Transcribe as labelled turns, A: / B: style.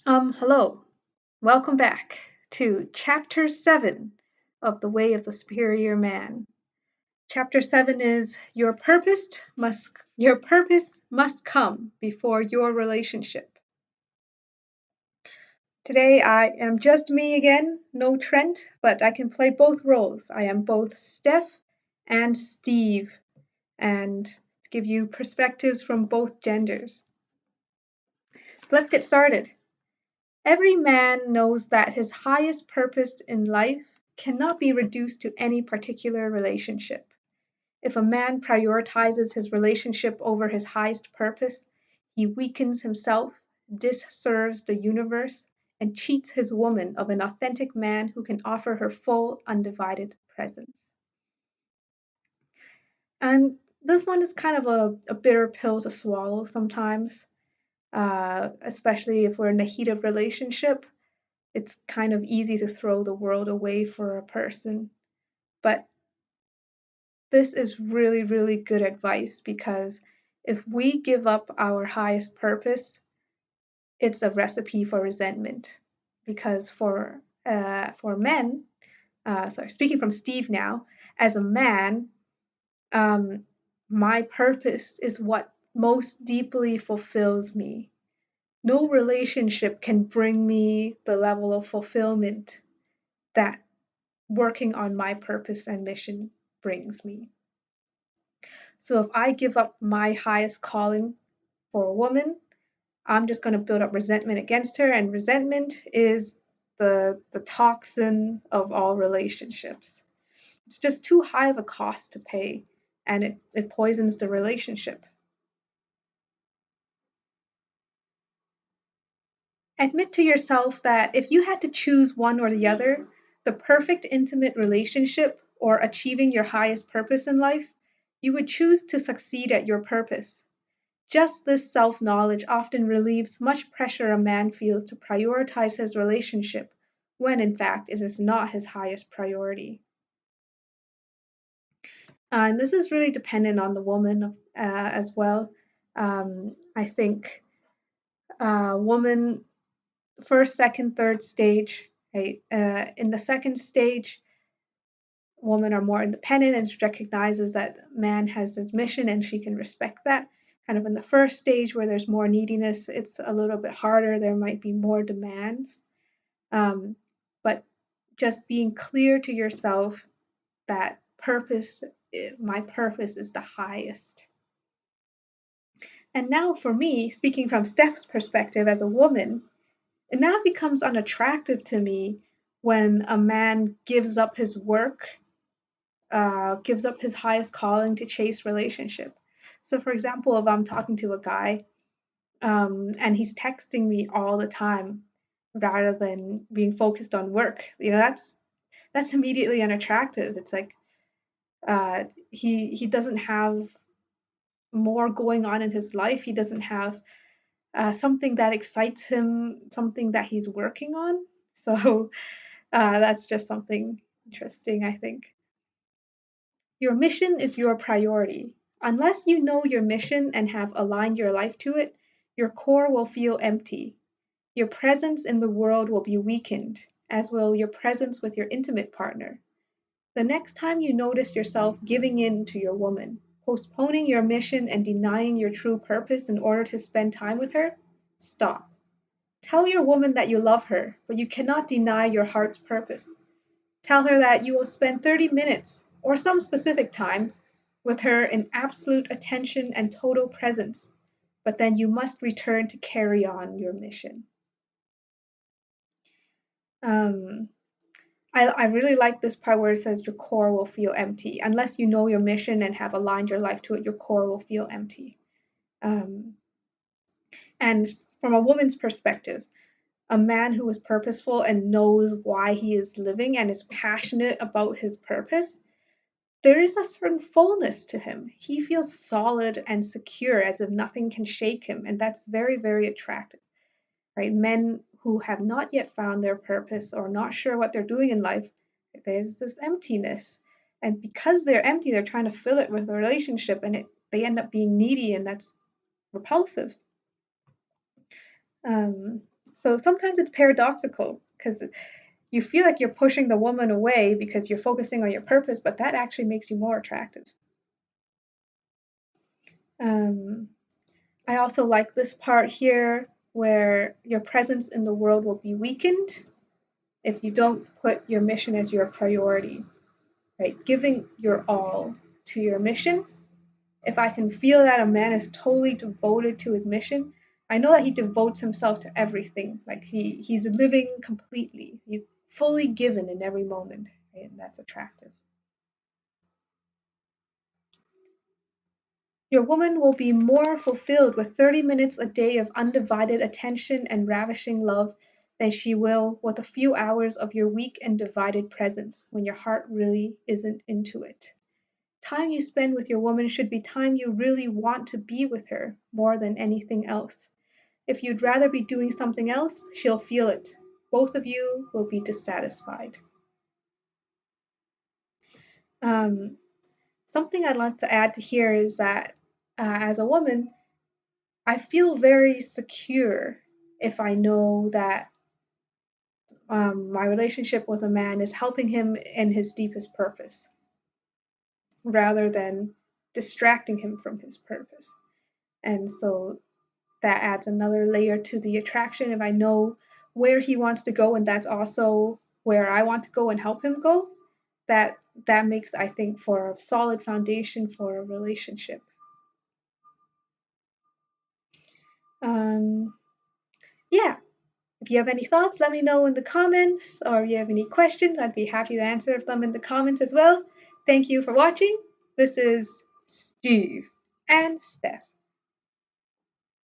A: Hello. Welcome back to Chapter 7 of The Way of the Superior Man. Chapter 7 is your purpose must come before your relationship. Today I am just me again, no Trent, but I can play both roles. I am both Steph and Steve and give you perspectives from both genders. So let's get started. Every man knows that his highest purpose in life cannot be reduced to any particular relationship. If a man prioritizes his relationship over his highest purpose, he weakens himself, disserves the universe, and cheats his woman of an authentic man who can offer her full, undivided presence. And this one is kind of a bitter pill to swallow sometimes, especially if we're in the heat of relationship. It's kind of easy to throw the world away for a person. But this is really, really good advice because if we give up our highest purpose, it's a recipe for resentment. Because for men, sorry, speaking from Steve now, as a man, um, my purpose is what most deeply fulfills me. No relationship can bring me the level of fulfillment that working on my purpose and mission brings me. So if I give up my highest calling for a woman, I'm just going to build up resentment against her, and resentment is the toxin of all relationships. It's just too high of a cost to pay, and it poisons the relationship. Admit to yourself that if you had to choose one or the other, the perfect intimate relationship or achieving your highest purpose in life, you would choose to succeed at your purpose. Just this self knowledge often relieves much pressure a man feels to prioritize his relationship, when in fact it is not his highest priority. And this is really dependent on the woman as well. I think woman first, second, third stage. Right? In the second stage, women are more independent and recognizes that man has his mission and she can respect that. Kind of in the first stage where there's more neediness, it's a little bit harder. There might be more demands. But just being clear to yourself that my purpose is the highest. And now for me, speaking from Steph's perspective as a woman, it now becomes unattractive to me when a man gives up his work, gives up his highest calling to chase relationship. So, for example, if I'm talking to a guy and he's texting me all the time rather than being focused on work, that's immediately unattractive. It's like he doesn't have more going on in his life. He doesn't have something that excites him, something that he's working on. So that's just something interesting, I think. Your mission is your priority. Unless you know your mission and have aligned your life to it, your core will feel empty. Your presence in the world will be weakened, as will your presence with your intimate partner. The next time you notice yourself giving in to your woman, postponing your mission and denying your true purpose in order to spend time with her, stop. Tell your woman that you love her, but you cannot deny your heart's purpose. Tell her that you will spend 30 minutes or some specific time with her in absolute attention and total presence, but then you must return to carry on your mission. Um, I really like this part where it says your core will feel empty. Unless you know your mission and have aligned your life to it, your core will feel empty. Um, and from a woman's perspective, a man who is purposeful and knows why he is living and is passionate about his purpose, there is a certain fullness to him. He feels solid and secure as if nothing can shake him, and that's very, very attractive. Right? Men who have not yet found their purpose or not sure what they're doing in life, there's this emptiness. And because they're empty, they're trying to fill it with a relationship, and they end up being needy, and that's repulsive. Um, So sometimes it's paradoxical because you feel like you're pushing the woman away because you're focusing on your purpose, but that actually makes you more attractive. Um, I also like this part here where your presence in the world will be weakened if you don't put your mission as your priority, right? Giving your all to your mission. If I can feel that a man is totally devoted to his mission, I know that he devotes himself to everything. Like he's living completely. He's fully given in every moment, right? And that's attractive. Your woman will be more fulfilled with 30 minutes a day of undivided attention and ravishing love than she will with a few hours of your weak and divided presence when your heart really isn't into it. Time you spend with your woman should be time you really want to be with her more than anything else. If you'd rather be doing something else, she'll feel it. Both of you will be dissatisfied. Um, Something I'd like to add to here is that as a woman, I feel very secure if I know that my relationship with a man is helping him in his deepest purpose rather than distracting him from his purpose. And so that adds another layer to the attraction. If I know where he wants to go and that's also where I want to go and help him go, that that makes, I think, for a solid foundation for a relationship. Um, yeah, if you have any thoughts, let me know in the comments, or if you have any questions, I'd be happy to answer them in the comments as well. Thank you for watching. This is Steve and Steph.